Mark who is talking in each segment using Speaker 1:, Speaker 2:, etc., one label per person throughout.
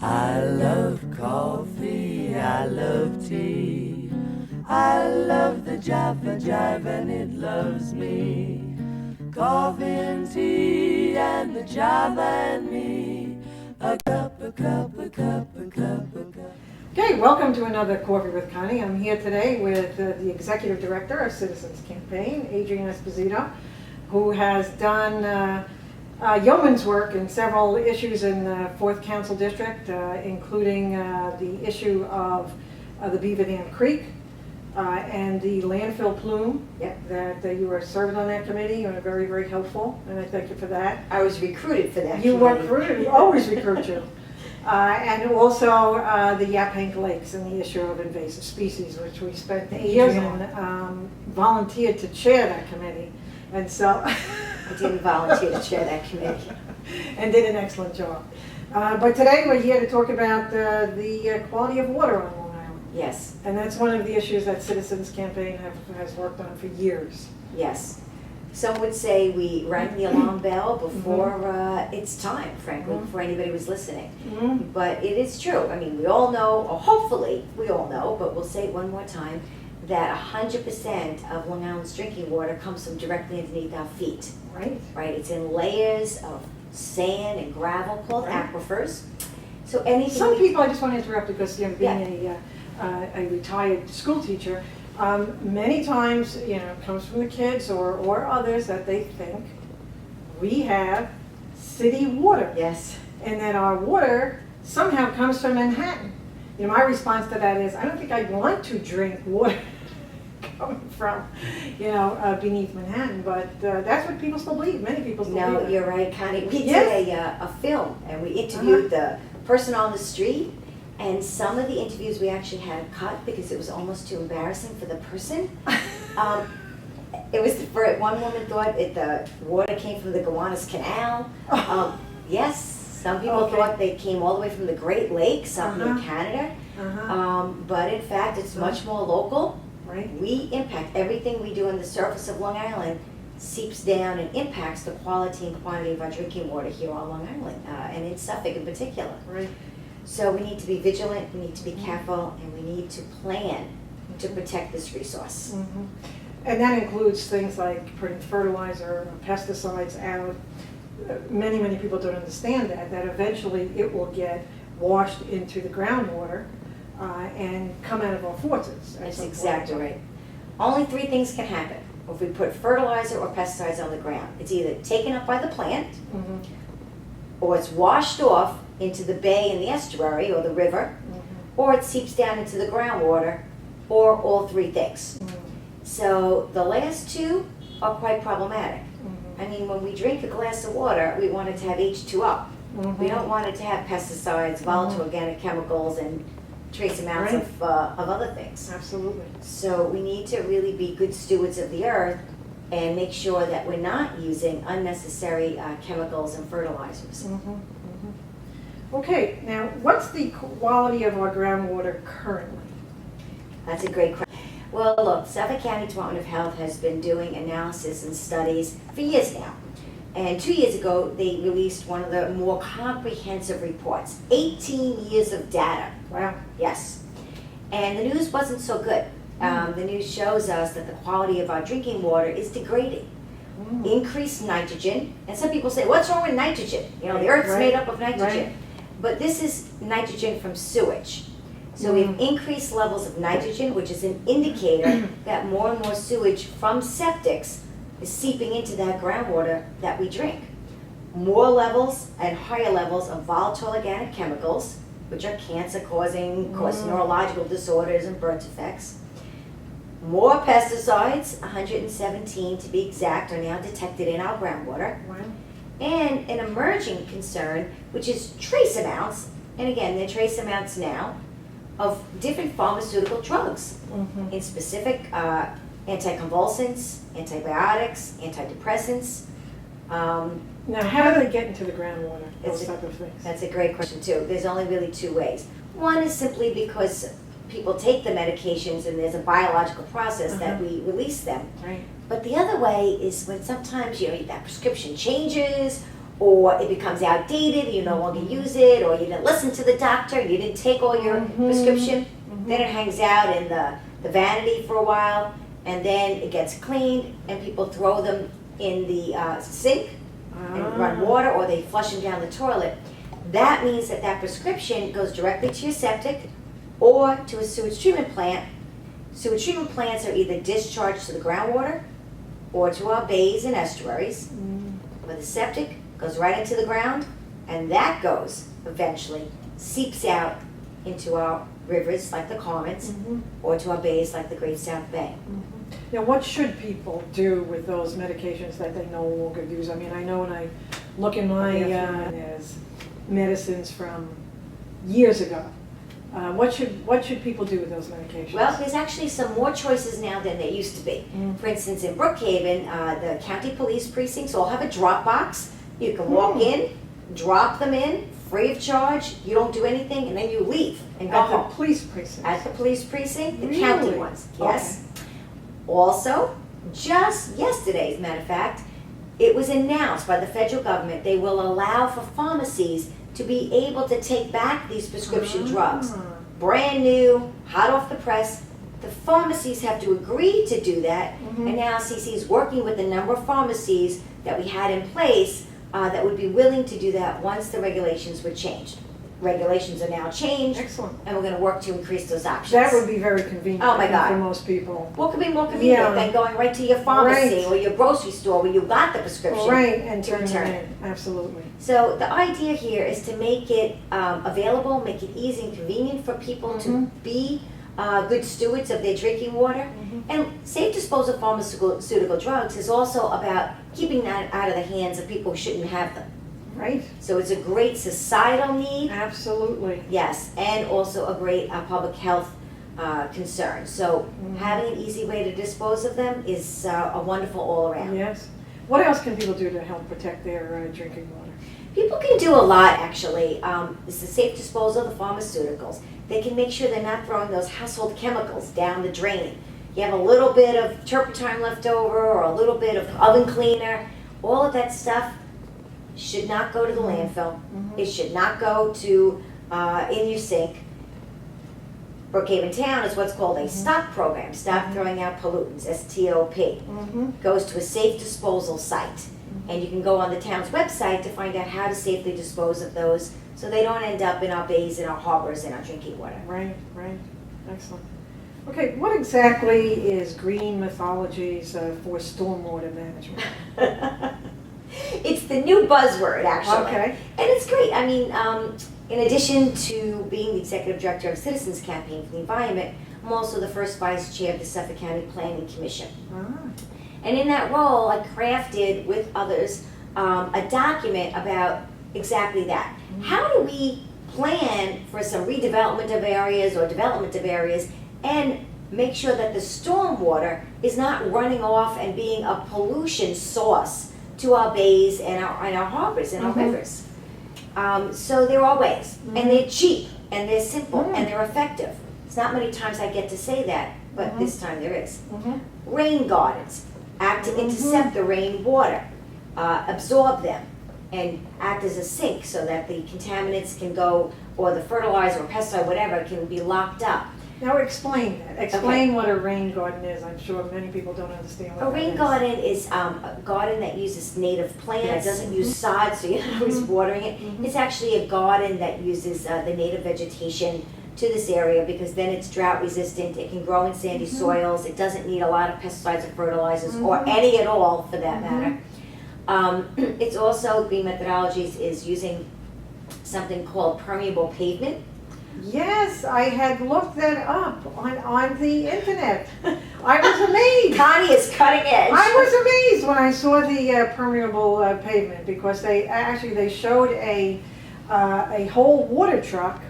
Speaker 1: I love coffee, I love tea, I love the Java Jive and it loves me. Coffee and tea and the Java and me. A cup, a cup, a cup, a cup, a cup.
Speaker 2: Okay, welcome to another Coffee with Connie. I'm here today with the Executive Director of Citizens Campaign, Adrienne Esposito, who has done yeoman's work in several issues in the 4th Council District, including the issue of the Beaver Dam Creek and the landfill plume.
Speaker 3: Yep.
Speaker 2: That you were serving on that committee. You were very, very helpful, and I thank you for that.
Speaker 3: I was recruited for that.
Speaker 2: You were recruited. We always recruit you. And also the Yaphank Lakes and the issue of invasive species, which we spent years on, volunteered to chair that committee. And so
Speaker 3: I didn't volunteer to chair that committee.
Speaker 2: And did an excellent job. But today we're here to talk about the quality of water on Long Island.
Speaker 3: Yes,
Speaker 2: And that's one of the issues that Citizens Campaign has worked on for years.
Speaker 3: yes. Some would say we rang the alarm bell before it's time, frankly, before anybody was listening.
Speaker 2: Mm-hmm.
Speaker 3: But it is true. I mean, we all know, or hopefully we all know, but we'll say it one more time, that 100% of Long Island's drinking water comes from directly underneath our feet.
Speaker 2: Right?
Speaker 3: Right? It's in layers of sand and gravel called
Speaker 2: Right.
Speaker 3: aquifers. So anything
Speaker 2: Some
Speaker 3: we-
Speaker 2: people, I just want to interrupt because being a retired school teacher, many times, it comes from the kids or others that they think we have city water.
Speaker 3: Yes.
Speaker 2: And that our water somehow comes from Manhattan. My response to that is, I don't think I want to drink water coming from, beneath Manhattan, but that's what people still believe. Many people still believe
Speaker 3: No,
Speaker 2: that.
Speaker 3: you're right, Connie. We
Speaker 2: Yes.
Speaker 3: did a film and we interviewed the person on the street, and some of the interviews we actually had cut because it was almost too embarrassing for the person. It was for one woman thought the water came from the Gowanus Canal. Yes, some people
Speaker 2: Okay.
Speaker 3: thought they came all the way from the Great Lakes up near Canada. But in fact, it's much more local.
Speaker 2: Right?
Speaker 3: We impact everything we do on the surface of Long Island seeps down and impacts the quality and quantity of our drinking water here on Long Island, and in Suffolk in particular.
Speaker 2: Right.
Speaker 3: So we need to be vigilant, we need to be careful, and we need to plan to protect this resource.
Speaker 2: Mhm. And that includes things like putting fertilizer, pesticides out. Many, many people don't understand that eventually it will get washed into the groundwater and come out of our faucets.
Speaker 3: That's exactly right. Only 3 things can happen if we put fertilizer or pesticides on the ground. It's either taken up by the plant,
Speaker 2: Mm-hmm.
Speaker 3: or it's washed off into the bay and the estuary or the river, or it seeps down into the groundwater, or all 3 things. So the last 2 are quite problematic. I mean, when we drink a glass of water, we want it to have H2O. We don't want it to have pesticides, volatile organic chemicals, and trace amounts
Speaker 2: Right.
Speaker 3: of other things.
Speaker 2: Absolutely.
Speaker 3: So we need to really be good stewards of the earth and make sure that we're not using unnecessary chemicals and fertilizers.
Speaker 2: Okay, now what's the quality of our groundwater currently?
Speaker 3: That's a great question. Well, look, Suffolk County Department of Health has been doing analysis and studies for years now. And 2 years ago, they released one of the more comprehensive reports, 18 years of data.
Speaker 2: Wow.
Speaker 3: Yes. And the news wasn't so good. The news shows us that the quality of our drinking water is degrading. Increased nitrogen, and some people say, what's wrong with nitrogen? The earth's
Speaker 2: Right.
Speaker 3: made up of nitrogen.
Speaker 2: Right.
Speaker 3: But this is nitrogen from sewage. So we have increased levels of nitrogen, which is an indicator that more and more sewage from septics is seeping into that groundwater that we drink. More levels and higher levels of volatile organic chemicals, which are cancer-causing, cause neurological disorders and birth defects. More pesticides, 117 to be exact, are now detected in our groundwater.
Speaker 2: Wow.
Speaker 3: And an emerging concern, which is trace amounts, and again, they're trace amounts now, of different pharmaceutical drugs in specific anticonvulsants, antibiotics, antidepressants.
Speaker 2: Now, how do they get into the groundwater, those
Speaker 3: It's a-
Speaker 2: type of things?
Speaker 3: That's a great question too. There's only really 2 ways. One is simply because people take the medications and there's a biological process that we release them.
Speaker 2: Right.
Speaker 3: But the other way is when sometimes that prescription changes, or it becomes outdated, you no longer use it, or you didn't listen to the doctor, you didn't take all your prescription, then it hangs out in the vanity for a while, and then it gets cleaned, and people throw them in the sink and run water, or they flush them down the toilet. That means that that prescription goes directly to your septic or to a sewage treatment plant. Sewage treatment plants are either discharged to the groundwater or to our bays and estuaries, where the septic goes right into the ground, and that goes eventually, seeps out into our rivers like the Commons, or to our bays like the Great South Bay.
Speaker 2: Now, what should people do with those medications that they no longer use? I mean, I know when I look in my as medicines from years ago. What should people do with those medications?
Speaker 3: Well, there's actually some more choices now than there used to be. For instance, in Brookhaven, the county police precincts all have a drop box. You can walk in, drop them in, free of charge. You don't do anything, and then you leave and go home.
Speaker 2: At the police precinct?
Speaker 3: At the police precinct, the
Speaker 2: Really?
Speaker 3: county ones, yes.
Speaker 2: Okay.
Speaker 3: Also, just yesterday, as a matter of fact, it was announced by the federal government they will allow for pharmacies to be able to take back these prescription drugs. Brand new, hot off the press. The pharmacies have to agree to do that, and now CC is working with a number of pharmacies that we had in place that would be willing to do that once the regulations were changed. Regulations are now changed,
Speaker 2: Excellent.
Speaker 3: and we're going to work to increase those options.
Speaker 2: That would be very convenient
Speaker 3: Oh my God.
Speaker 2: for most people.
Speaker 3: What could be more convenient
Speaker 2: Yeah.
Speaker 3: than going right to your pharmacy
Speaker 2: Right.
Speaker 3: or your grocery store where you got the prescription?
Speaker 2: Right, and
Speaker 3: to
Speaker 2: turn
Speaker 3: return
Speaker 2: it in, absolutely.
Speaker 3: So the idea here is to make it available, make it easy and convenient for people to be good stewards of their drinking water. And safe disposal of pharmaceutical drugs is also about keeping that out of the hands of people who shouldn't have them.
Speaker 2: Right,
Speaker 3: So it's a great societal need,
Speaker 2: absolutely.
Speaker 3: yes, and also a great public health concern. So having an easy way to dispose of them is a wonderful all around.
Speaker 2: Yes. What else can people do to help protect their drinking water?
Speaker 3: People can do a lot, actually. It's the safe disposal of the pharmaceuticals. They can make sure they're not throwing those household chemicals down the drain. You have a little bit of turpentine left over or a little bit of oven cleaner. All of that stuff should not go to the landfill. It should not go to in your sink. Brookhaven Town is what's called a STOP program, Stop Throwing Out Pollutants, STOP. Goes to a safe disposal site. And you can go on the town's website to find out how to safely dispose of those so they don't end up in our bays and our harbors and our drinking water.
Speaker 2: Right, right. Excellent. Okay, what exactly is green mythologies for stormwater management?
Speaker 3: It's the new buzzword, actually.
Speaker 2: Okay.
Speaker 3: And it's great. I mean, in addition to being the executive director of Citizens Campaign for the Environment, I'm also the first vice chair of the Suffolk County Planning Commission. And in that role, I crafted with others a document about exactly that. How do we plan for some redevelopment of areas or development of areas and make sure that the stormwater is not running off and being a pollution source to our bays and our harbors and our rivers? So there are ways, and they're cheap, and they're simple, and they're effective. It's not many times I get to say that, but this time there is. Rain gardens act to intercept the rain water, absorb them, and act as a sink so that the contaminants can go, or the fertilizer or pesticide, whatever, can be locked up.
Speaker 2: Now explain that. Explain what a rain garden is. I'm sure many people don't understand what
Speaker 3: A rain garden is a garden that uses native plants. It doesn't use sod, so you're not always watering it. It's actually a garden that uses the native vegetation to this area because then it's drought resistant. It can grow in sandy soils. It doesn't need a lot of pesticides or fertilizers or any at all for that matter. It's also, green methodologies is using something called permeable pavement.
Speaker 2: Yes, I had looked that up on the internet. I was amazed.
Speaker 3: Connie is cutting edge.
Speaker 2: I was amazed when I saw the permeable pavement because they showed a whole water truck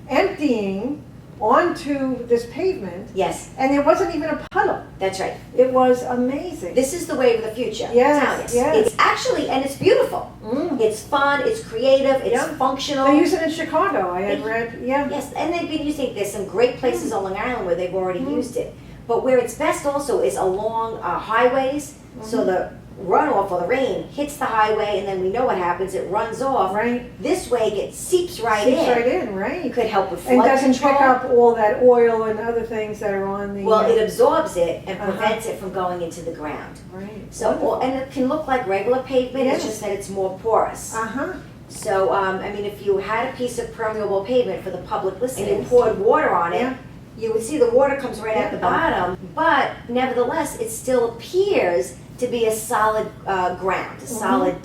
Speaker 2: emptying onto this pavement,
Speaker 3: Yes,
Speaker 2: and there wasn't even a puddle.
Speaker 3: that's right.
Speaker 2: It was amazing.
Speaker 3: This is the wave of the future.
Speaker 2: Yes,
Speaker 3: I'm telling you.
Speaker 2: yes.
Speaker 3: It's actually, and it's beautiful. It's fun, it's creative, it's
Speaker 2: Yeah.
Speaker 3: functional.
Speaker 2: They use it in Chicago. I had
Speaker 3: They-
Speaker 2: read. Yeah.
Speaker 3: Yes, and they've been using, there's some great places on Long Island where they've already used it. But where it's best also is along highways, so the runoff or the rain hits the highway, and then we know what happens, it runs off.
Speaker 2: Right.
Speaker 3: This way it seeps right in.
Speaker 2: Seeps right in, right.
Speaker 3: It could help with flood
Speaker 2: And doesn't
Speaker 3: control.
Speaker 2: pick up all that oil and other things that are on the.
Speaker 3: Well, it absorbs it and
Speaker 2: Uh-huh.
Speaker 3: prevents it from going into the ground.
Speaker 2: Right.
Speaker 3: So, well, and it can look like regular pavement, it's
Speaker 2: Yes.
Speaker 3: just that it's more porous.
Speaker 2: Uh-huh.
Speaker 3: So, I mean, if you had a piece of permeable pavement for the public listening and you
Speaker 2: Yes.
Speaker 3: poured water on it,
Speaker 2: Yeah.
Speaker 3: you would see the water comes right at the bottom, but nevertheless, it still appears to be a solid ground, a solid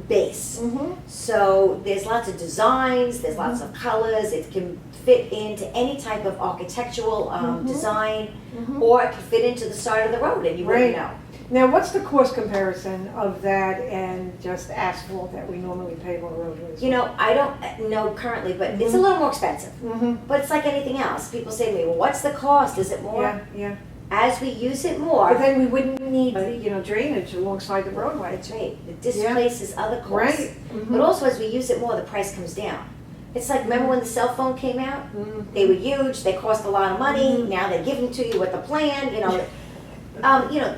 Speaker 3: base.
Speaker 2: Mm-hmm.
Speaker 3: So there's lots of designs, there's lots of colors, it can fit into any type of architectural design, or it can fit into the side of the road and you wouldn't know.
Speaker 2: Now, what's the cost comparison of that and just asphalt that we normally pave on roadways?
Speaker 3: You know, I don't know currently, but it's a little more expensive.
Speaker 2: Mm-hmm.
Speaker 3: But it's like anything else. People say to me, well, what's the cost? Is it more?
Speaker 2: Yeah, yeah.
Speaker 3: As we use it
Speaker 2: But
Speaker 3: more,
Speaker 2: then we wouldn't need, drainage alongside the roadway.
Speaker 3: that's right, it displaces other costs.
Speaker 2: Right. Mm-hmm.
Speaker 3: But also as we use it more, the price comes down. It's like, remember when the cell phone came out?
Speaker 2: Mhm.
Speaker 3: They were huge, they cost a lot of money,
Speaker 2: Mhm.
Speaker 3: now they give them to you with the plan,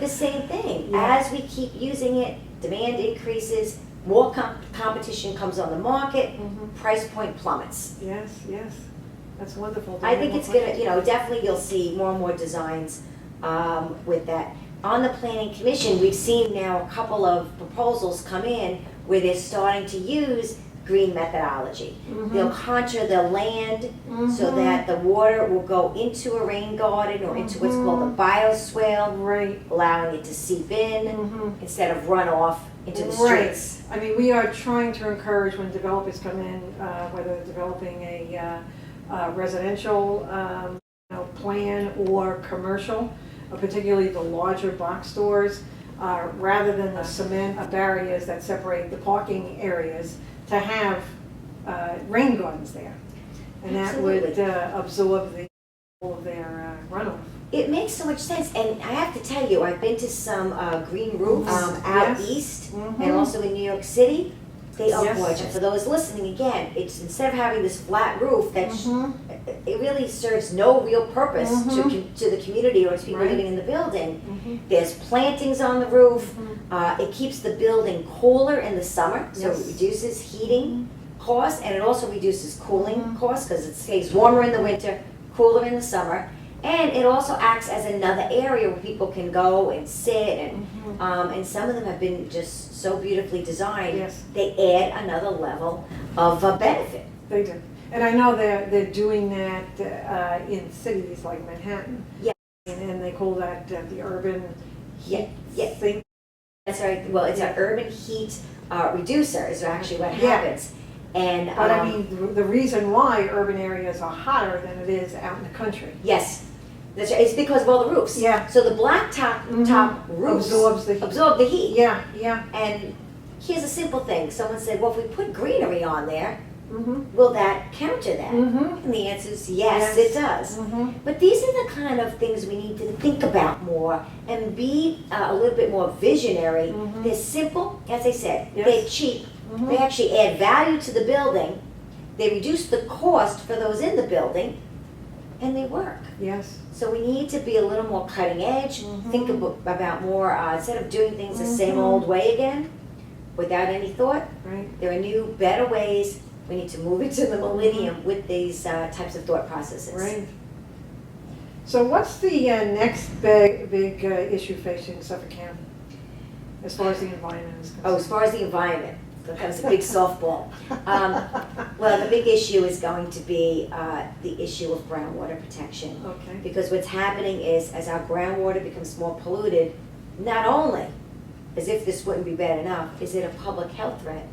Speaker 3: the same thing.
Speaker 2: Yeah.
Speaker 3: As we keep using it, demand increases, more competition comes on the market,
Speaker 2: Mhm.
Speaker 3: price point plummets.
Speaker 2: Yes, yes. That's wonderful.
Speaker 3: I think it's gonna, definitely you'll see more and more designs with that. On the planning commission, we've seen now a couple of proposals come in where they're starting to use green methodology. They'll contour the land so that the water will go into a rain garden or into what's called a bioswale,
Speaker 2: Right.
Speaker 3: allowing it to seep in
Speaker 2: Mhm.
Speaker 3: instead of run off into the
Speaker 2: Right.
Speaker 3: streets.
Speaker 2: I mean, we are trying to encourage when developers come in, whether they're developing a residential plan or commercial, particularly the larger box stores, rather than the cement barriers that separate the parking areas, to have rain gardens there. And that would absorb all of their runoff.
Speaker 3: It makes so much sense, and I have to tell you, I've been to some green roofs out
Speaker 2: Yes.
Speaker 3: east
Speaker 2: Mhm.
Speaker 3: and also in New York City. They are
Speaker 2: Yes.
Speaker 3: gorgeous. For those listening, again, it's instead of having this flat roof that
Speaker 2: Mhm.
Speaker 3: it really serves no real purpose to the community or to people
Speaker 2: Right.
Speaker 3: living in the building.
Speaker 2: Mhm.
Speaker 3: There's plantings on the roof. It keeps the building cooler in the summer, so
Speaker 2: Yes.
Speaker 3: it reduces heating costs, and it also reduces cooling costs because it stays warmer in the winter, cooler in the summer. And it also acts as another area where people can go and sit, and some of them have been just so beautifully designed.
Speaker 2: Yes.
Speaker 3: They add another level of benefit.
Speaker 2: They do. And I know they're doing that in cities like Manhattan.
Speaker 3: Yeah.
Speaker 2: And they call that the urban
Speaker 3: Yeah, yeah.
Speaker 2: thing.
Speaker 3: That's right. Well, it's an urban heat reducer is actually what
Speaker 2: Yeah.
Speaker 3: happens. And
Speaker 2: But I mean, the reason why urban areas are hotter than it is out in the country.
Speaker 3: yes, that's right. It's because of all the roofs.
Speaker 2: Yeah.
Speaker 3: So the black top roofs
Speaker 2: Absorbs the heat.
Speaker 3: absorb the heat.
Speaker 2: Yeah, yeah.
Speaker 3: And here's a simple thing. Someone said, well, if we put greenery on there,
Speaker 2: Mm-hmm.
Speaker 3: will that counter that?
Speaker 2: Mm-hmm.
Speaker 3: And the answer is yes,
Speaker 2: Yes.
Speaker 3: it does.
Speaker 2: Mm-hmm.
Speaker 3: But these are the kind of things we need to think about more and be a little bit more visionary.
Speaker 2: Mhm.
Speaker 3: They're simple, as I said,
Speaker 2: Yes.
Speaker 3: they're cheap.
Speaker 2: Mhm.
Speaker 3: They actually add value to the building. They reduce the cost for those in the building, and they work.
Speaker 2: Yes.
Speaker 3: So we need to be a little more cutting edge,
Speaker 2: Mhm.
Speaker 3: think about more, instead of doing things the same
Speaker 2: Mhm.
Speaker 3: old way again, without any thought,
Speaker 2: Right.
Speaker 3: there are new, better ways. We need to move into the millennium with these types of thought processes.
Speaker 2: Right. So what's the next big issue facing Suffolk County as far as the environment is concerned?
Speaker 3: Oh, as far as the environment, that was a big softball. Well, the big issue is going to be the issue of groundwater protection.
Speaker 2: Okay.
Speaker 3: Because what's happening is, as our groundwater becomes more polluted, not only, as if this wouldn't be bad enough, is it a public health threat,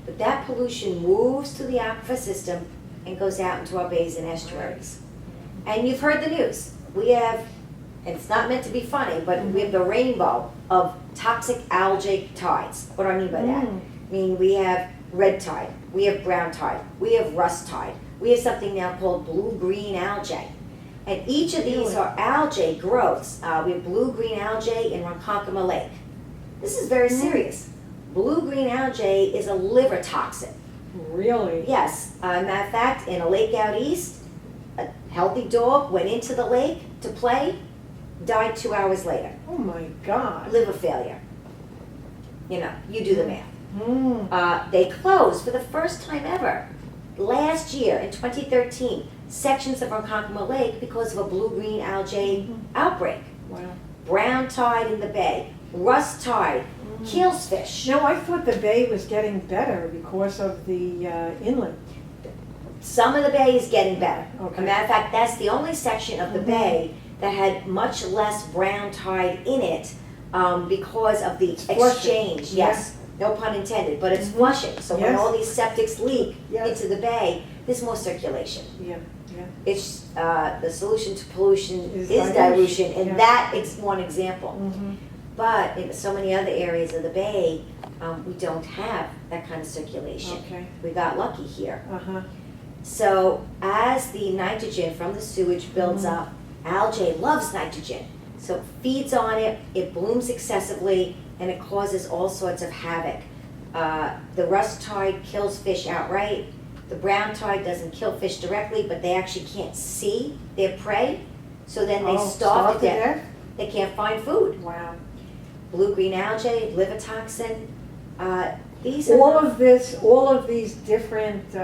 Speaker 3: but that pollution moves to the aquifer system and goes out into our bays and estuaries. And you've heard the news. We have, and it's not meant to be funny, but we have the rainbow of toxic algae tides. What do I mean by that? I mean, we have red tide, we have brown tide, we have rust tide, we have something now called blue-green algae. And each of these
Speaker 2: Really?
Speaker 3: are algae growths. We have blue-green algae in Ronkonkoma Lake. This is very serious. Blue-green algae is a liver toxin.
Speaker 2: Really?
Speaker 3: Yes, matter of fact, in a lake out east, a healthy dog went into the lake to play, died 2 hours later.
Speaker 2: Oh my God.
Speaker 3: Liver failure. You know, you do the math.
Speaker 2: Mm.
Speaker 3: They closed for the first time ever last year in 2013 sections of Ronkonkoma Lake because of a blue-green algae outbreak.
Speaker 2: Wow.
Speaker 3: Brown tide in the bay, rust tide, kills fish.
Speaker 2: No, I thought the bay was getting better because of the inlet.
Speaker 3: Some of the bay is getting better.
Speaker 2: Okay.
Speaker 3: As a matter of fact, that's the only section of the bay that had much less brown tide in it because of the exchange. Yes, no pun intended, but it's flushing. So when
Speaker 2: Yes.
Speaker 3: all these septics leak
Speaker 2: Yes.
Speaker 3: into the bay, there's more circulation.
Speaker 2: Yeah, yeah.
Speaker 3: It's the solution to pollution
Speaker 2: Is
Speaker 3: is dilution, and
Speaker 2: yeah.
Speaker 3: that is one example.
Speaker 2: Mm-hmm.
Speaker 3: But in so many other areas of the bay, we don't have that kind of circulation.
Speaker 2: Okay.
Speaker 3: We got lucky here.
Speaker 2: Uh-huh.
Speaker 3: So as the nitrogen from the sewage builds up, algae loves nitrogen. So it feeds on it, it blooms excessively, and it causes all sorts of havoc. The rust tide kills fish outright. The brown tide doesn't kill fish directly, but they actually can't see their prey. So then they starve to death. They can't find food.
Speaker 2: Wow.
Speaker 3: Blue-green algae, liver toxin. These are
Speaker 2: All of these different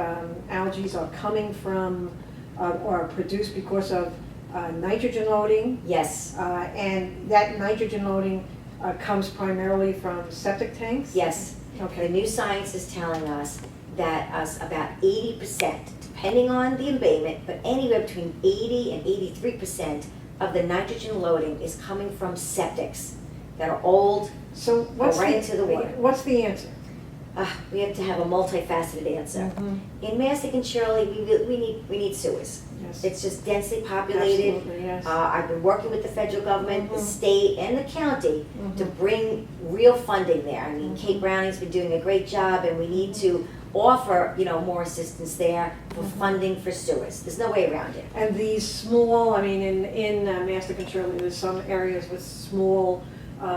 Speaker 2: algae are coming from or produced because of nitrogen loading,
Speaker 3: yes,
Speaker 2: and that nitrogen loading comes primarily from septic tanks?
Speaker 3: yes. The
Speaker 2: Okay.
Speaker 3: new science is telling us that about 80%, depending on the embayment, but anywhere between 80 and 83% of the nitrogen loading is coming from septics that are old.
Speaker 2: So what's
Speaker 3: right into the water.
Speaker 2: What's the answer?
Speaker 3: We have to have a multifaceted answer.
Speaker 2: Mhm.
Speaker 3: In Massac and Shirley, we need sewers.
Speaker 2: Yes.
Speaker 3: It's just densely populated.
Speaker 2: Absolutely, yes.
Speaker 3: I've been working with the federal government, the state, and the county to
Speaker 2: Mhm.
Speaker 3: bring real funding there. I mean, Kate Browning's been doing a great job, and we need to offer, more assistance there for funding for sewers. There's no way around it.
Speaker 2: And these small, I mean, in Massac and Shirley, there's some areas with small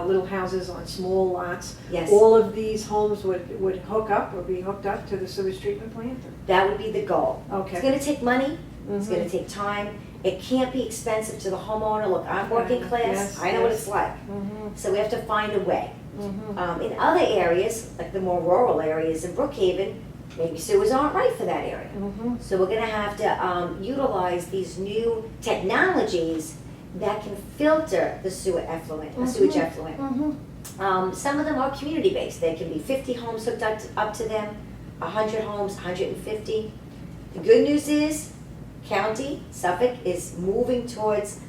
Speaker 2: little houses on small lots.
Speaker 3: Yes.
Speaker 2: All of these homes would hook up or be hooked up to the sewage treatment plant?
Speaker 3: That would be the goal.
Speaker 2: Okay.
Speaker 3: It's gonna take money, it's
Speaker 2: Mhm.
Speaker 3: gonna take time, it can't be expensive to the homeowner. Look, I'm working class,
Speaker 2: Yes,
Speaker 3: I know what
Speaker 2: yes.
Speaker 3: it's like.
Speaker 2: Mhm.
Speaker 3: So we have to find a way.
Speaker 2: Mhm.
Speaker 3: In other areas, like the more rural areas in Brookhaven, maybe sewers aren't right for that area.
Speaker 2: Mhm.
Speaker 3: So we're gonna have to utilize these new technologies that can filter the sewer effluent, the sewage effluent.
Speaker 2: Mhm.
Speaker 3: Some of them are community-based. They can be 50 homes hooked up to them, 100 homes, 150. The good news is, county, Suffolk, is moving towards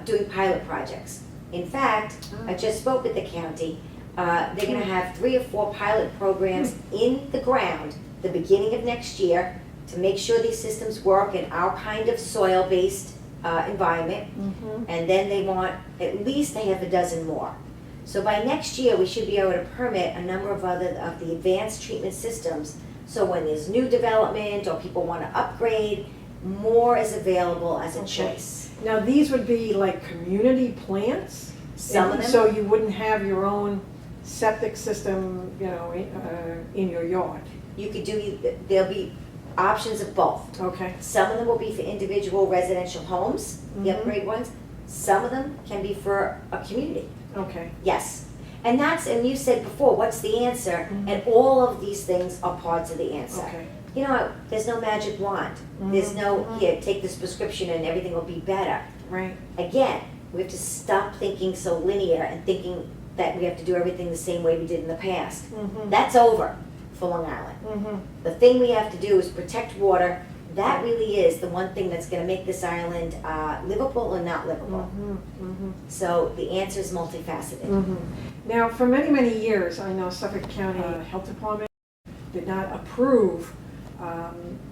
Speaker 3: doing pilot projects. In fact, I just spoke with the county. They're gonna have 3 or 4 pilot programs in the ground the beginning of next year to make sure these systems work in our kind of soil-based environment.
Speaker 2: Mhm.
Speaker 3: And then they want at least a half a dozen more. So by next year, we should be able to permit a number of other of the advanced treatment systems. So when there's new development or people want to upgrade, more is available as a
Speaker 2: Okay.
Speaker 3: choice.
Speaker 2: Now, these would be like community plants?
Speaker 3: Some of them,
Speaker 2: So you wouldn't have your own septic system, in your yard?
Speaker 3: you could do, there'll be options of both.
Speaker 2: Okay.
Speaker 3: Some of them will be for individual residential homes, the
Speaker 2: Mhm.
Speaker 3: upgrade ones. Some of them can be for a community.
Speaker 2: Okay.
Speaker 3: Yes. And you said before, what's the answer?
Speaker 2: Mhm.
Speaker 3: And all of these things are parts of the answer.
Speaker 2: Okay.
Speaker 3: There's no magic wand. There's no, here, take this prescription and everything will be better.
Speaker 2: Right.
Speaker 3: Again, we have to stop thinking so linear and thinking that we have to do everything the same way we did in the past.
Speaker 2: Mhm.
Speaker 3: That's over for Long Island.
Speaker 2: Mhm.
Speaker 3: The thing we have to do is protect water. That really is the one thing that's gonna make this island livable or not livable.
Speaker 2: Mhm. Mhm.
Speaker 3: So the answer is multifaceted.
Speaker 2: Mhm. Now, for many, many years, I know Suffolk County Health Department did not approve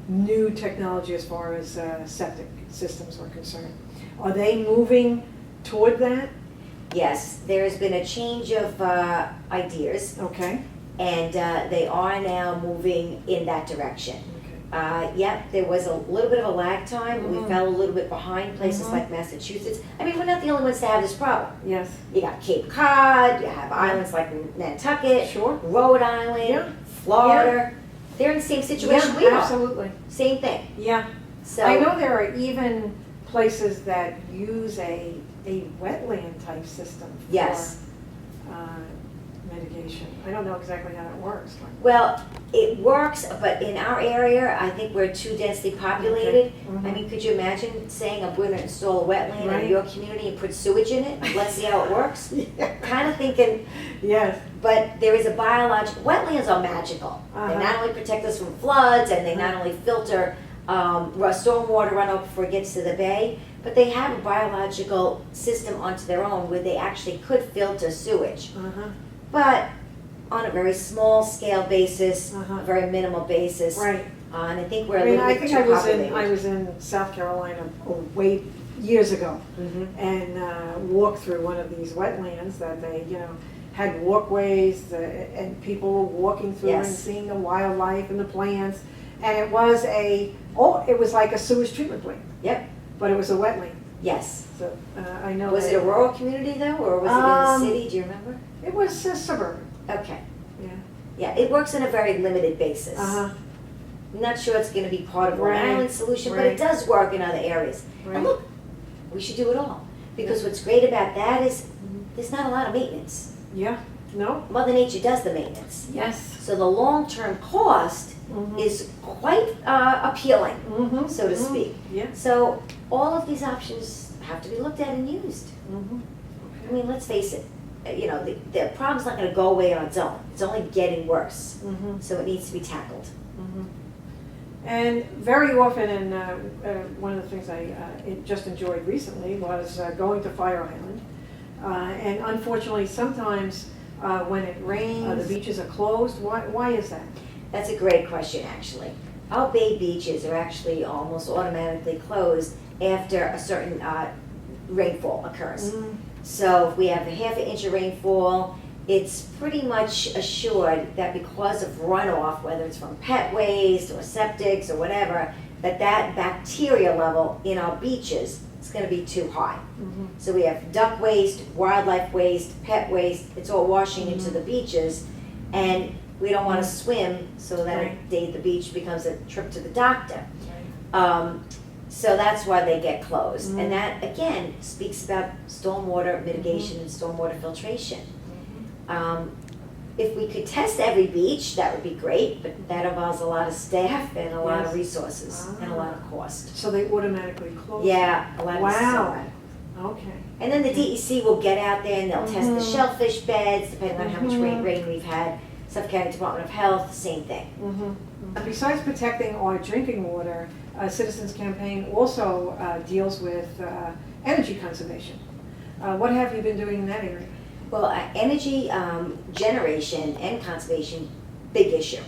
Speaker 2: new technology as far as septic systems are concerned. Are they moving toward that?
Speaker 3: Yes, there has been a change of ideas,
Speaker 2: Okay.
Speaker 3: and they are now moving in that direction.
Speaker 2: Okay.
Speaker 3: Yep, there was a little bit of a lag time. We
Speaker 2: Mhm.
Speaker 3: fell a little bit behind places
Speaker 2: Mhm.
Speaker 3: like Massachusetts. I mean, we're not the only ones to have this problem.
Speaker 2: Yes.
Speaker 3: You got Cape Cod, you have islands like Nantucket,
Speaker 2: Sure.
Speaker 3: Rhode Island,
Speaker 2: Yeah.
Speaker 3: Florida. They're in the same situation we are.
Speaker 2: Absolutely.
Speaker 3: Same thing.
Speaker 2: Yeah.
Speaker 3: So
Speaker 2: I know there are even places that use a wetland type system for
Speaker 3: yes,
Speaker 2: mitigation? I don't know exactly how that works.
Speaker 3: Well, it works, but in our area, I think we're too densely populated.
Speaker 2: Mhm.
Speaker 3: I mean, could you imagine saying I'm going to install a wetland
Speaker 2: Right.
Speaker 3: in your community and put sewage in it? Let's see how it works.
Speaker 2: Yeah.
Speaker 3: Kind of thinking,
Speaker 2: Yes.
Speaker 3: but there is a biological, wetlands are magical. They
Speaker 2: Uh-huh.
Speaker 3: not only protect us from floods and they not only filter stormwater runoff before it gets to the bay, but they have a biological system onto their own where they actually could filter sewage.
Speaker 2: Uh-huh.
Speaker 3: But on a very small scale basis,
Speaker 2: Uh-huh.
Speaker 3: a very minimal basis.
Speaker 2: Right.
Speaker 3: And I think we're
Speaker 2: I
Speaker 3: a
Speaker 2: mean,
Speaker 3: little
Speaker 2: I
Speaker 3: bit
Speaker 2: think
Speaker 3: too populated.
Speaker 2: I was in South Carolina way years ago
Speaker 3: Mhm.
Speaker 2: and walked through one of these wetlands that they, had walkways and people were walking through and
Speaker 3: Yes.
Speaker 2: seeing the wildlife and the plants. And it was it was like a sewage treatment plant,
Speaker 3: Yep,
Speaker 2: but it was a wetland.
Speaker 3: yes.
Speaker 2: So I know.
Speaker 3: Was
Speaker 2: that-
Speaker 3: it a rural community though, or was it in the city? Do you remember?
Speaker 2: It was suburban.
Speaker 3: Okay.
Speaker 2: Yeah.
Speaker 3: Yeah, it works on a very limited basis.
Speaker 2: Uh-huh.
Speaker 3: I'm not sure it's going to be part of Rhode
Speaker 2: Right,
Speaker 3: Island's solution, but
Speaker 2: right.
Speaker 3: it does work in other areas.
Speaker 2: Right.
Speaker 3: And look, we should do it all. Because what's great about that is there's not a lot of maintenance.
Speaker 2: Yeah. No.
Speaker 3: Mother Nature does the maintenance.
Speaker 2: Yes.
Speaker 3: So the long-term cost is quite appealing,
Speaker 2: Mm-hmm.
Speaker 3: so to speak.
Speaker 2: Yeah.
Speaker 3: So all of these options have to be looked at and used.
Speaker 2: Mm-hmm.
Speaker 3: I mean, let's face it, the problem's not going to go away on its own. It's only getting worse.
Speaker 2: Mm-hmm.
Speaker 3: So it needs to be tackled.
Speaker 2: Mhm. And very often, and one of the things I just enjoyed recently was going to Fire Island. And unfortunately, sometimes when it rains, the beaches are closed. Why is that?
Speaker 3: That's a great question, actually. Our bay beaches are actually almost automatically closed after a certain rainfall occurs.
Speaker 2: Mm.
Speaker 3: So if we have a half an inch of rainfall, it's pretty much assured that because of runoff, whether it's from pet waste or septics or whatever, that bacteria level in our beaches is going to be too high.
Speaker 2: Mhm.
Speaker 3: So we have duck waste, wildlife waste, pet waste, it's all washing into the beaches, and we don't want to swim so that
Speaker 2: Right.
Speaker 3: the beach becomes a trip to the doctor.
Speaker 2: Right.
Speaker 3: So that's why they get closed.
Speaker 2: Mhm.
Speaker 3: And that, again, speaks about stormwater mitigation and stormwater filtration. If we could test every beach, that would be great, but that involves a lot of staff and a lot of
Speaker 2: Yes.
Speaker 3: resources and a lot of cost.
Speaker 2: So they automatically close?
Speaker 3: Yeah, a lot of
Speaker 2: Wow. Okay.
Speaker 3: And then the DEC will get out there and they'll test the
Speaker 2: Mhm.
Speaker 3: shellfish beds, depending on how much
Speaker 2: Mhm.
Speaker 3: rain we've had. Suffolk County Department of Health, same thing.
Speaker 2: Mm-hmm. Besides protecting our drinking water, Citizens Campaign also deals with energy conservation. What have you been doing in that area?
Speaker 3: Well, energy generation and conservation, big issue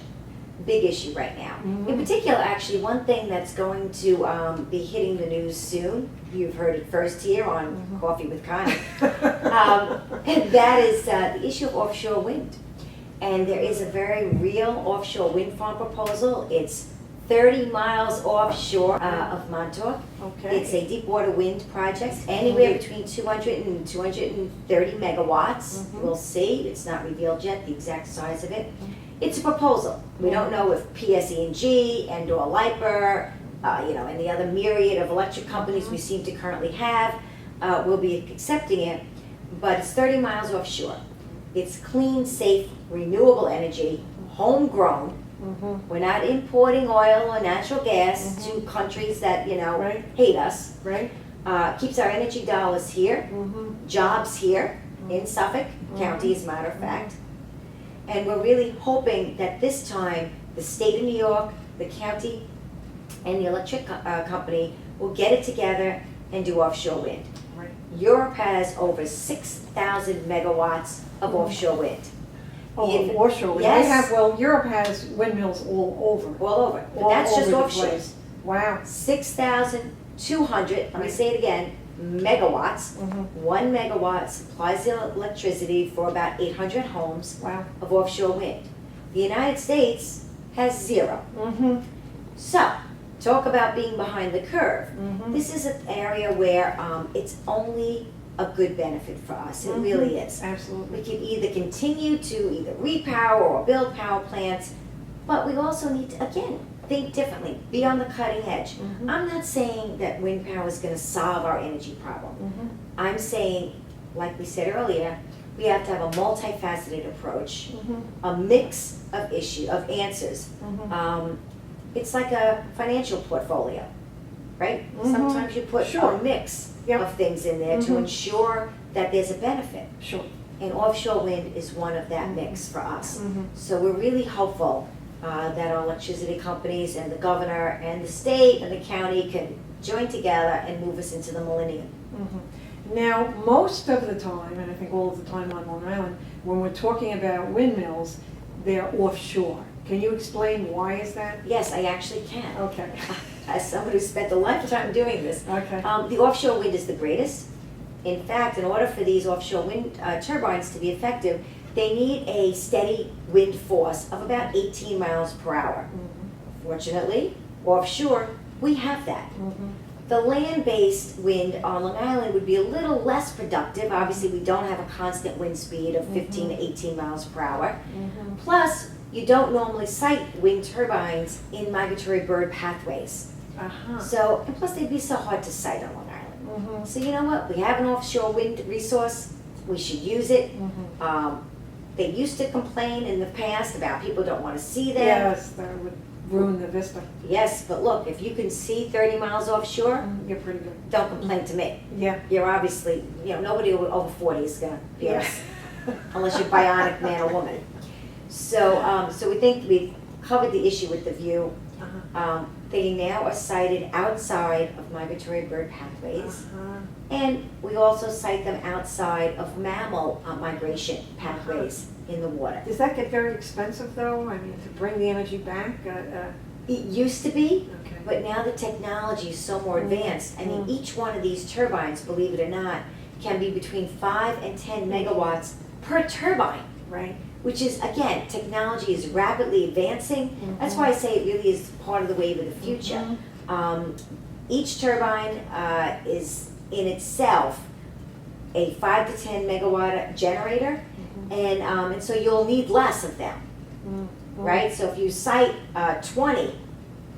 Speaker 3: right now.
Speaker 2: Mhm.
Speaker 3: In particular, actually, one thing that's going to be hitting the news soon, you've heard it first here on
Speaker 2: Mhm.
Speaker 3: Coffee with Connie, and that is the issue of offshore wind. And there is a very real offshore wind farm proposal. It's 30 miles offshore of Montauk.
Speaker 2: Okay.
Speaker 3: It's a deep water wind project, anywhere between 200 and 230 megawatts.
Speaker 2: Mhm.
Speaker 3: We'll see, it's not revealed yet, the exact size of it. It's a proposal. We don't know if PSE&G and/or LIPER, and the other myriad of electric companies we seem to currently have will be accepting it, but it's 30 miles offshore. It's clean, safe, renewable energy, homegrown.
Speaker 2: Mhm.
Speaker 3: We're not importing oil or natural gas to countries that,
Speaker 2: Right.
Speaker 3: hate us.
Speaker 2: Right?
Speaker 3: Keeps our energy dollars here,
Speaker 2: Mm-hmm.
Speaker 3: jobs here in Suffolk County, as a matter of fact. And we're really hoping that this time, the state of New York, the county, and the electric company will get it together and do offshore wind.
Speaker 2: Right.
Speaker 3: Europe has over 6,000 megawatts of offshore wind.
Speaker 2: Oh,
Speaker 3: In-
Speaker 2: offshore wind.
Speaker 3: yes.
Speaker 2: Europe has windmills all over.
Speaker 3: All over, but
Speaker 2: All
Speaker 3: that's just
Speaker 2: over the
Speaker 3: offshore.
Speaker 2: place. Wow.
Speaker 3: 6,200, let me
Speaker 2: Right.
Speaker 3: say it again, megawatts.
Speaker 2: Mhm.
Speaker 3: 1 megawatt supplies the electricity for about 800 homes
Speaker 2: Wow.
Speaker 3: of offshore wind. The United States has 0.
Speaker 2: Mm-hmm.
Speaker 3: So, talk about being behind the curve.
Speaker 2: Mhm.
Speaker 3: This is an area where it's only a good benefit for us. It
Speaker 2: Mhm.
Speaker 3: really is.
Speaker 2: Absolutely.
Speaker 3: We can either continue to either repower or build power plants, but we also need to, again, think differently, be on the cutting edge.
Speaker 2: Mhm.
Speaker 3: I'm not saying that wind power is going to solve our energy problem.
Speaker 2: Mhm.
Speaker 3: I'm saying, like we said earlier, we have to have a multifaceted approach,
Speaker 2: Mhm.
Speaker 3: a mix of answers.
Speaker 2: Mhm.
Speaker 3: It's like a financial portfolio, right?
Speaker 2: Mhm.
Speaker 3: Sometimes you put
Speaker 2: Sure.
Speaker 3: a mix
Speaker 2: Yep.
Speaker 3: of things in there to
Speaker 2: Mhm.
Speaker 3: ensure that there's a benefit.
Speaker 2: Sure.
Speaker 3: And offshore wind is one of that mix for us.
Speaker 2: Mhm.
Speaker 3: So we're really hopeful that our electricity companies and the governor and the state and the county can join together and move us into the millennium.
Speaker 2: Mhm. Now, most of the time, and I think all of the time on Long Island, when we're talking about windmills, they're offshore. Can you explain why is that?
Speaker 3: Yes, I actually can.
Speaker 2: Okay.
Speaker 3: As someone who spent a lifetime doing this.
Speaker 2: Okay.
Speaker 3: The offshore wind is the greatest. In fact, in order for these offshore wind turbines to be effective, they need a steady wind force of about 18 miles per hour.
Speaker 2: Mhm.
Speaker 3: Fortunately, offshore, we have that.
Speaker 2: Mhm.
Speaker 3: The land-based wind on Long Island would be a little less productive. Obviously, we don't have a constant wind speed of 15 to 18 miles per hour.
Speaker 2: Mhm.
Speaker 3: Plus, you don't normally site wind turbines in migratory bird pathways.
Speaker 2: Uh-huh.
Speaker 3: So, and plus they'd be so hard to site on Long Island.
Speaker 2: Mhm.
Speaker 3: So you know what, we have an offshore wind resource, we should use it.
Speaker 2: Mhm.
Speaker 3: They used to complain in the past about people don't want to see them.
Speaker 2: Yes, that would ruin the vista.
Speaker 3: Yes, but look, if you can see 30 miles offshore,
Speaker 2: You're pretty good.
Speaker 3: don't complain to me.
Speaker 2: Yeah.
Speaker 3: You're obviously, nobody over 40 is gonna be
Speaker 2: Yeah.
Speaker 3: honest, unless you're bionic man or woman. So, so we think we've covered the issue with the view.
Speaker 2: Uh-huh.
Speaker 3: They now are sited outside of migratory bird pathways.
Speaker 2: Uh-huh.
Speaker 3: And we also site them outside of mammal migration pathways in the water.
Speaker 2: Does that get very expensive though? I mean, to bring the energy back?
Speaker 3: It used to be,
Speaker 2: Okay.
Speaker 3: but now the technology is so more advanced. I mean, each one of these turbines, believe it or not, can be between 5 and 10 megawatts per turbine,
Speaker 2: Right.
Speaker 3: which is, again, technology is rapidly advancing. That's why I say it really is part of the wave of the future. Each turbine is in itself a 5 to 10 megawatt generator, and so you'll need less of them, right? So if you site 20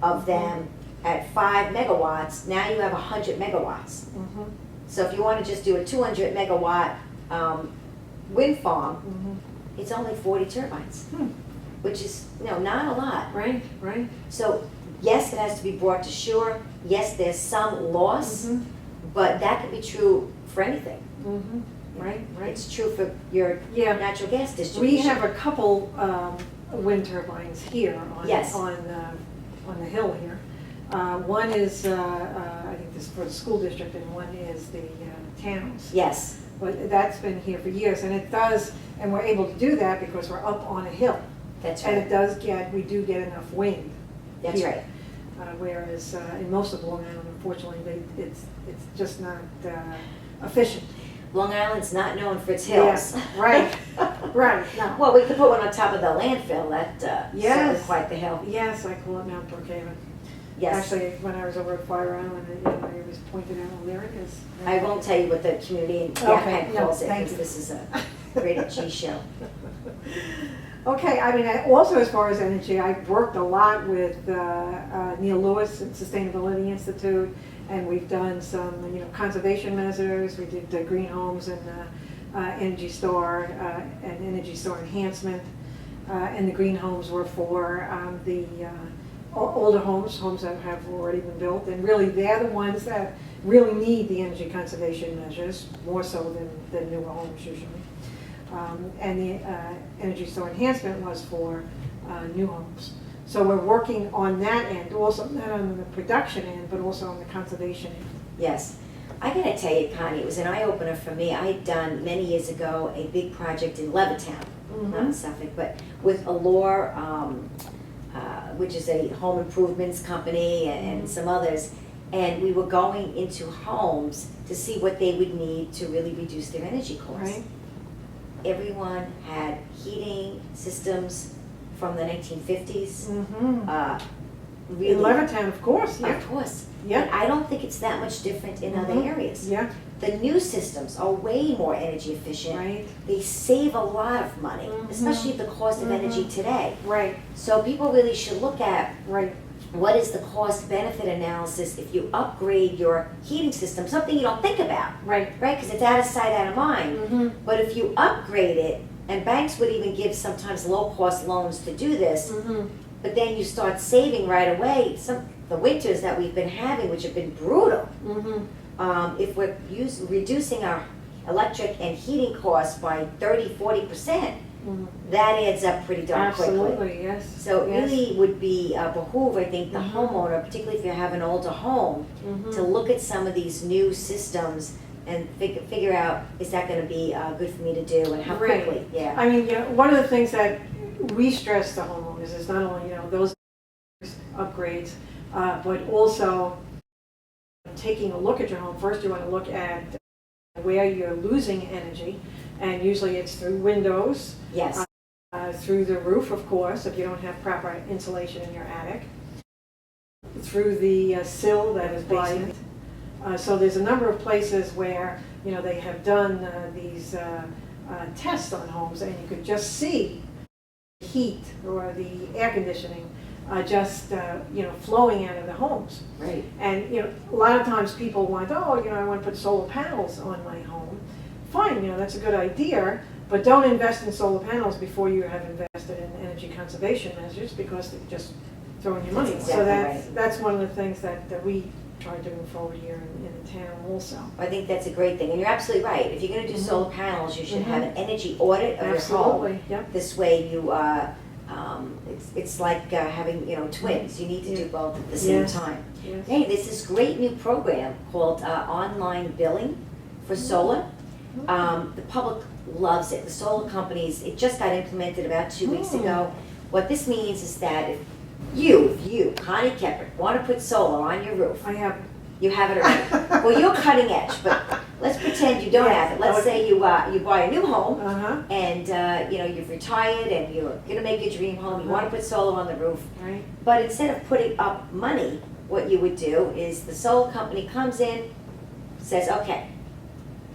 Speaker 3: of them at 5 megawatts, now you have 100 megawatts.
Speaker 2: Mhm.
Speaker 3: So if you want to just do a 200 megawatt wind farm,
Speaker 2: Mhm.
Speaker 3: it's only 40 turbines,
Speaker 2: Hmm.
Speaker 3: which is not a lot.
Speaker 2: Right, right.
Speaker 3: So yes, it has to be brought to shore. Yes, there's some loss,
Speaker 2: Mhm.
Speaker 3: but that could be true for anything.
Speaker 2: Mhm. Right, right.
Speaker 3: It's true for your
Speaker 2: Yeah.
Speaker 3: natural gas
Speaker 2: We
Speaker 3: distribution.
Speaker 2: have a couple wind turbines here
Speaker 3: Yes.
Speaker 2: on the hill here. One is, I think this is for the school district, and one is the towns.
Speaker 3: Yes,
Speaker 2: But that's been here for years, and it does, and we're able to do that because we're up on a hill.
Speaker 3: that's
Speaker 2: And it
Speaker 3: right.
Speaker 2: does we do get enough wind.
Speaker 3: That's
Speaker 2: here.
Speaker 3: right.
Speaker 2: Whereas in most of Long Island, unfortunately, it's just not efficient.
Speaker 3: Long Island's not known for its hills.
Speaker 2: Yeah, right, right, no.
Speaker 3: Well, we could put one on top of the landfill. That certainly
Speaker 2: Yes.
Speaker 3: quite the hill.
Speaker 2: Yes, I call it Mount Brookhaven.
Speaker 3: Yes.
Speaker 2: Actually, when I was over at Fire Island, I was pointed out, well, there it is.
Speaker 3: I won't tell you what the community in
Speaker 2: Okay,
Speaker 3: Kepert
Speaker 2: no,
Speaker 3: calls it,
Speaker 2: thank
Speaker 3: because
Speaker 2: you.
Speaker 3: this is a rated G show.
Speaker 2: Okay, I mean, also as far as energy, I've worked a lot with Neil Lewis and Sustainability Institute, and we've done some, conservation measures. We did green homes and Energy Star and Energy Star enhancement. And the green homes were for the older homes that have already been built, and really they're the ones that really need the energy conservation measures, more so than newer homes usually. And the Energy Store enhancement was for new homes. So we're working on that end, also not on the production end, but also on the conservation end.
Speaker 3: Yes. I gotta tell you, Connie, it was an eye-opener for me. I had done many years ago a big project in Levittown, not in Suffolk, but with Allure, which is a home improvements company, and some others. And we were going into homes to see what they would need to really reduce their energy costs.
Speaker 2: Right.
Speaker 3: Everyone had heating systems from the 1950s. Really,
Speaker 2: In Levittown, of course, yeah.
Speaker 3: of course.
Speaker 2: Yeah.
Speaker 3: And I don't think it's that much different in other areas.
Speaker 2: Yeah,
Speaker 3: The new systems are way more energy efficient.
Speaker 2: right,
Speaker 3: They save a lot of money, especially the cost of energy today.
Speaker 2: right,
Speaker 3: So people really should look at
Speaker 2: right.
Speaker 3: what is the cost benefit analysis if you upgrade your heating system, something you don't think about,
Speaker 2: Right.
Speaker 3: right? Because it's out of sight, out of mind.
Speaker 2: Mm-hmm.
Speaker 3: But if you upgrade it, and banks would even give sometimes low-cost loans to do this,
Speaker 2: Mm-hmm.
Speaker 3: but then you start saving right away. The winters that we've been having, which have been brutal,
Speaker 2: Mm-hmm.
Speaker 3: if we're reducing our electric and heating costs by 30-40%,
Speaker 2: Mm-hmm.
Speaker 3: that adds up pretty darn quickly.
Speaker 2: Absolutely, yes.
Speaker 3: So it
Speaker 2: Yes.
Speaker 3: really would be behoove, I think, the
Speaker 2: Mhm.
Speaker 3: homeowner, particularly if you have an older home,
Speaker 2: Mhm.
Speaker 3: to look at some of these new systems and figure out, is that going to be good for me to do, and how
Speaker 2: Right.
Speaker 3: quickly? Yeah.
Speaker 2: I mean, one of the things that we stress to homeowners is not only, those upgrades, but also taking a look at your home. First, you want to look at where you're losing energy, and usually it's through windows,
Speaker 3: Yes.
Speaker 2: through the roof, of course, if you don't have proper insulation in your attic, through the sill that is basement. So there's a number of places where, they have done these tests on homes, and you could just see heat or the air conditioning just flowing out of the homes.
Speaker 3: Right.
Speaker 2: And a lot of times people want, I want to put solar panels on my home. Fine, that's a good idea, but don't invest in solar panels before you have invested in energy conservation measures, because they're just throwing your money.
Speaker 3: That's
Speaker 2: So
Speaker 3: exactly
Speaker 2: that's one of the things that we try to move forward here in the town also.
Speaker 3: I think that's a great thing, and you're absolutely right. If you're going to do
Speaker 2: Mhm.
Speaker 3: solar panels, you should
Speaker 2: Mhm.
Speaker 3: have an energy audit of your home.
Speaker 2: Absolutely, yep.
Speaker 3: This way, you it's like having twins. You need to do both at the same
Speaker 2: Yes.
Speaker 3: time.
Speaker 2: Yes.
Speaker 3: Hey, there's this great new program called online billing for solar. The public loves it. The solar companies, it just got implemented about 2 weeks ago. What this means is that if you, Connie Kepert, want to put solar on your roof,
Speaker 2: I have.
Speaker 3: you have it already. Well, you're cutting edge, but let's pretend you don't have it. Let's say you buy a new home,
Speaker 2: Uh-huh.
Speaker 3: and you've retired and you're going to make your dream home. You want to put solar on the roof.
Speaker 2: Right.
Speaker 3: But instead of putting up money, what you would do is the solar company comes in, says, okay,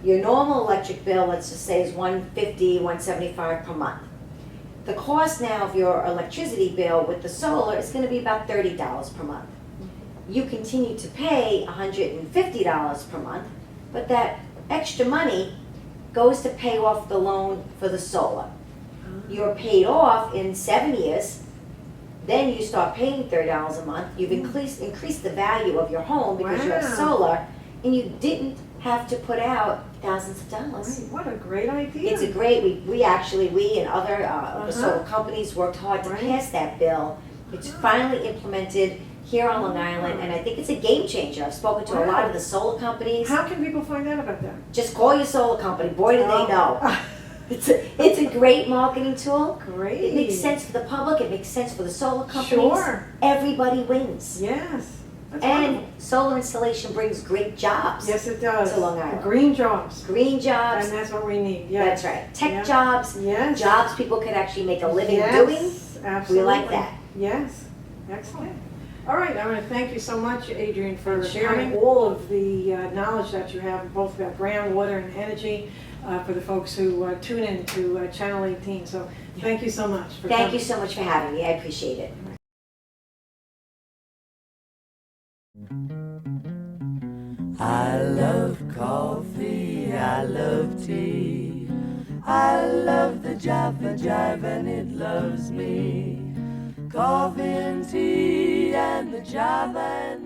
Speaker 3: your normal electric bill, let's just say, is $150, $175 per month. The cost now of your electricity bill with the solar is going to be about $30 per month. You continue to pay $150 per month, but that extra money goes to pay off the loan for the solar. You're paid off in 7 years, then you start paying $30 a month. You've increased the value of your home because you have
Speaker 2: Wow.
Speaker 3: solar, and you didn't have to put out thousands of dollars.
Speaker 2: Right. What a great idea.
Speaker 3: It's a great, we and other the solar companies worked hard to
Speaker 2: Right.
Speaker 3: pass that bill. It's finally implemented here on Long Island, and I think it's a game changer. I've spoken to a lot of the solar companies.
Speaker 2: How can people find out about that?
Speaker 3: Just call your solar company, boy do they know.
Speaker 2: Oh.
Speaker 3: It's a great marketing tool.
Speaker 2: Great.
Speaker 3: It makes sense for the public, it makes sense for the solar companies.
Speaker 2: Sure.
Speaker 3: Everybody wins.
Speaker 2: Yes. That's
Speaker 3: And
Speaker 2: wonderful.
Speaker 3: solar installation brings great jobs.
Speaker 2: Yes, it does.
Speaker 3: to Long Island.
Speaker 2: Green jobs.
Speaker 3: Green jobs,
Speaker 2: And that's what we need. Yes.
Speaker 3: that's right. Tech
Speaker 2: Yeah.
Speaker 3: jobs,
Speaker 2: Yes.
Speaker 3: jobs people could actually make a living
Speaker 2: Yes,
Speaker 3: doing.
Speaker 2: Absolutely.
Speaker 3: We like that.
Speaker 2: Yes. Excellent. All right. I want to thank you so much, Adrienne, for
Speaker 3: Sure.
Speaker 2: sharing all of the knowledge that you have, both about groundwater and energy, for the folks who tune in to Channel 18. So thank you so much for
Speaker 3: Thank
Speaker 2: coming.
Speaker 3: you so much for having me. I appreciate it.
Speaker 1: I love coffee, I love tea, I love the Java Jive and it loves me. Coffee and tea and the Java and